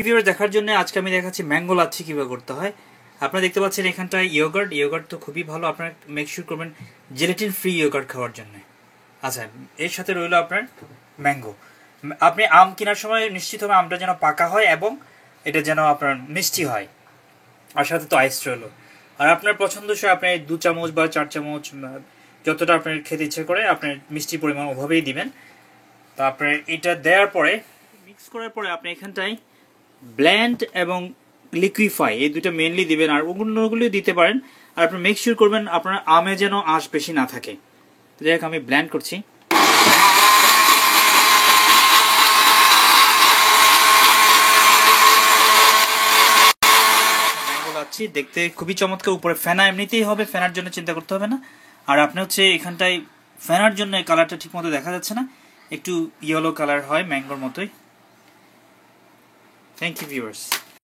Viewer দেখার জন্য আজকে আমি দেখাচ্ছি ম্যাঙ্গো লাচ্ছি কীভাবে করতে হয়। আপনারা দেখতে পাচ্ছেন এখানটায় ইয়োগার্ট তো খুবই ভালো, আপনারা মেক শিওর করবেন জেলাটিন ফ্রি ইয়োগার্ট খাওয়ার জন্য। আচ্ছা, এর সাথে রইল আপনার ম্যাঙ্গো। আপনি আম কেনার সময় নিশ্চিত হবে আমটা যেন পাকা হয় এবং এটা যেন আপনার মিষ্টি হয়, আর সাথে তো আইস রইল। আর আপনার পছন্দসই আপনি 2 চামচ বা 4 চামচ যতটা আপনার খেতে ইচ্ছে করে আপনার মিষ্টির পরিমাণ ওভাবেই দিবেন। তো আপনার এটা দেওয়ার পরে মিক্স করার পরে আপনি এখানটায় ব্ল্যান্ড এবং লিকুইফাই এই দুটো মেনলি দিবেন, আর অন্যগুলিও দিতে পারেন। আর আপনি মেক শিওর করবেন আপনার আমে যেন আঁশ বেশি না থাকে। তো যাই হোক, আমি ব্ল্যান্ড করছি। দেখতে খুবই চমৎকার, উপরে ফেনা এমনিতেই হবে, ফেনার জন্য চিন্তা করতে হবে না। আর আপনি হচ্ছে এখানটায় ফেনার জন্য কালারটা ঠিক মতো দেখা যাচ্ছে না, একটু ইয়েলো কালার হয় ম্যাঙ্গোর মতোই। Thank you viewers.